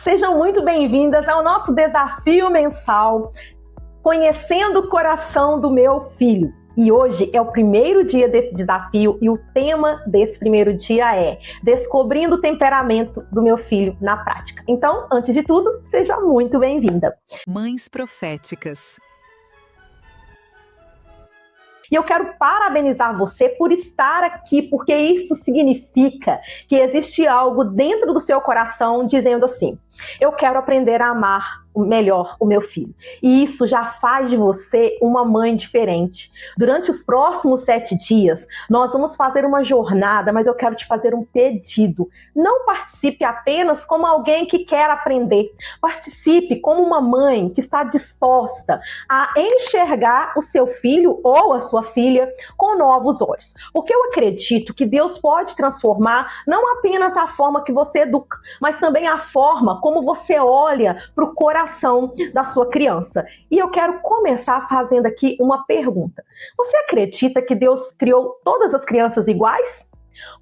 Sejam muito bem-vindas ao nosso desafio mensal, Conhecendo o Coração do Meu Filho. E hoje é o primeiro dia desse desafio e o tema desse primeiro dia é Descobrindo o Temperamento do Meu Filho na Prática. Então, antes de tudo, seja muito bem-vinda. Mães Proféticas. E eu quero parabenizar você por estar aqui, porque isso significa que existe algo dentro do seu coração dizendo assim: eu quero aprender a amar melhor o meu filho. E isso já faz de você uma mãe diferente. Durante os próximos 7 dias, nós vamos fazer uma jornada, mas eu quero te fazer um pedido. Não participe apenas como alguém que quer aprender. Participe como uma mãe que está disposta a enxergar o seu filho ou a sua filha com novos olhos. Porque eu acredito que Deus pode transformar não apenas a forma que você educa, mas também a forma como você olha para o coração da sua criança. E eu quero começar fazendo aqui uma pergunta. Você acredita que Deus criou todas as crianças iguais?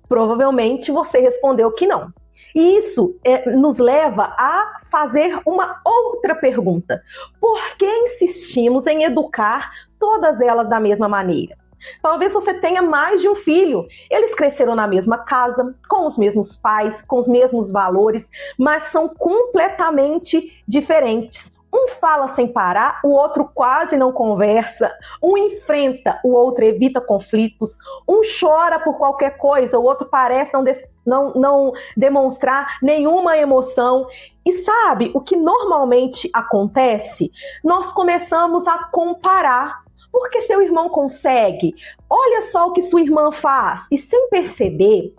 Provavelmente você respondeu que não. E isso nos leva a fazer uma outra pergunta. Por que insistimos em educar todas elas da mesma maneira? Talvez você tenha mais de um filho. Eles cresceram na mesma casa, com os mesmos pais, com os mesmos valores, mas são completamente diferentes. Um fala sem parar, o outro quase não conversa. Um enfrenta, o outro evita conflitos. Um chora por qualquer coisa, o outro parece não demonstrar nenhuma emoção. E sabe o que normalmente acontece? Nós começamos a comparar. Porque seu irmão consegue, olha só o que sua irmã faz. E sem perceber,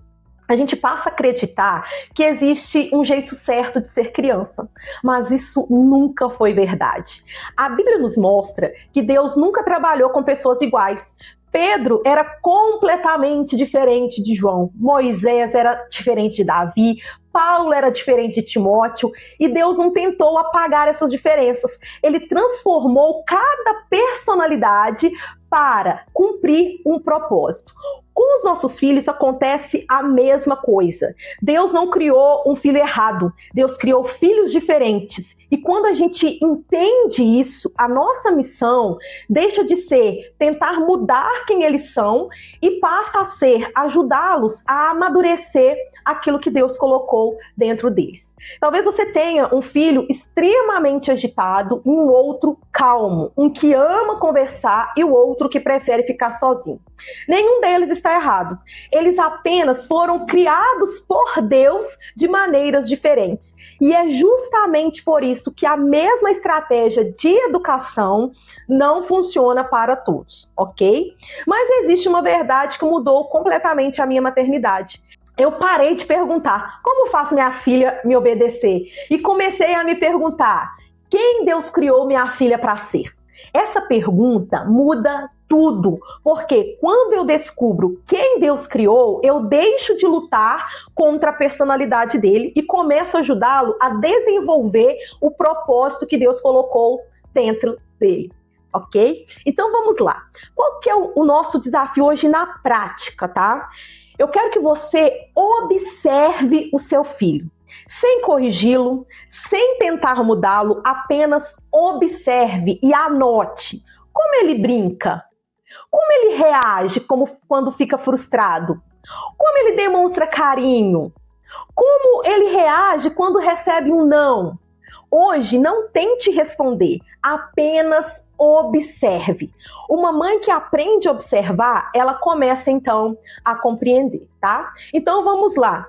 a gente passa a acreditar que existe um jeito certo de ser criança. Mas isso nunca foi verdade. A Bíblia nos mostra que Deus nunca trabalhou com pessoas iguais. Pedro era completamente diferente de João. Moisés era diferente de Davi. Paulo era diferente de Timóteo, e Deus não tentou apagar essas diferenças. Ele transformou cada personalidade para cumprir um propósito. Com os nossos filhos acontece a mesma coisa. Deus não criou um filho errado, Deus criou filhos diferentes. E quando a gente entende isso, a nossa missão deixa de ser tentar mudar quem eles são e passa a ser ajudá-los a amadurecer aquilo que Deus colocou dentro deles. Talvez você tenha um filho extremamente agitado e um outro calmo, um que ama conversar e o outro que prefere ficar sozinho. Nenhum deles está errado. Eles apenas foram criados por Deus de maneiras diferentes. E é justamente por isso que a mesma estratégia de educação não funciona para todos, ok? Mas existe uma verdade que mudou completamente a minha maternidade. Eu parei de perguntar, como faço minha filha me obedecer? E comecei a me perguntar, quem Deus criou minha filha para ser? Essa pergunta muda tudo, porque quando eu descubro quem Deus criou, eu deixo de lutar contra a personalidade dele e começo a ajudá-lo a desenvolver o propósito que Deus colocou dentro dele. Ok? Então vamos lá. Qual que é o nosso desafio hoje na prática, tá? Eu quero que você observe o seu filho, sem corrigi-lo, sem tentar mudá-lo, apenas observe e anote como ele brinca, como ele reage quando fica frustrado, como ele demonstra carinho, como ele reage quando recebe um não. Hoje, não tente responder, apenas observe. Uma mãe que aprende a observar, ela começa então a compreender, tá? Então vamos lá,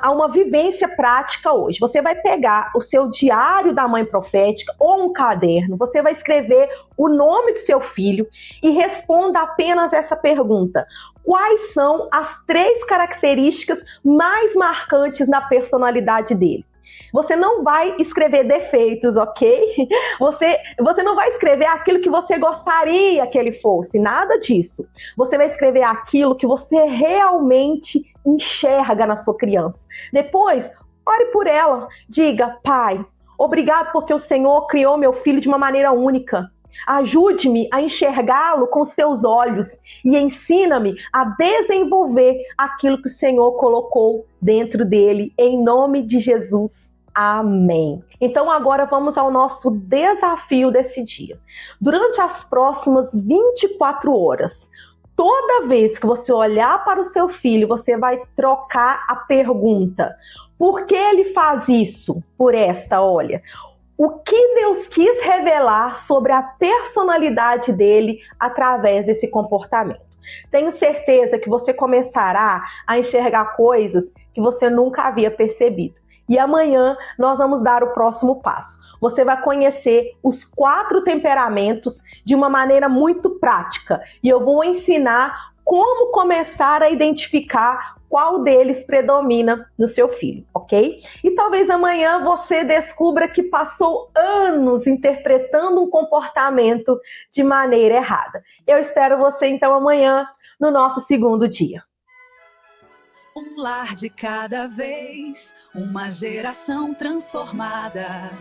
há uma vivência prática hoje. Você vai pegar o seu diário da mãe profética ou um caderno, você vai escrever o nome do seu filho e responda apenas essa pergunta: quais são as 3 características mais marcantes na personalidade dele? Você não vai escrever defeitos, ok? Você não vai escrever aquilo que você gostaria que ele fosse, nada disso. Você vai escrever aquilo que você realmente enxerga na sua criança. Depois, ore por ela. Diga: Pai, obrigado porque o Senhor criou meu filho de uma maneira única. Ajude-me a enxergá-lo com os teus olhos e ensina-me a desenvolver aquilo que o Senhor colocou dentro dele, em nome de Jesus. Amém. Então agora vamos ao nosso desafio desse dia. Durante as próximas 24 horas, toda vez que você olhar para o seu filho, você vai trocar a pergunta: por que ele faz isso? Por esta, olha. O que Deus quis revelar sobre a personalidade dele através desse comportamento? Tenho certeza que você começará a enxergar coisas que você nunca havia percebido. E amanhã nós vamos dar o próximo passo. Você vai conhecer os 4 temperamentos de uma maneira muito prática. E eu vou ensinar como começar a identificar qual deles predomina no seu filho, ok? E talvez amanhã você descubra que passou anos interpretando um comportamento de maneira errada. Eu espero você então amanhã no nosso segundo dia. Um lar de cada vez, uma geração transformada.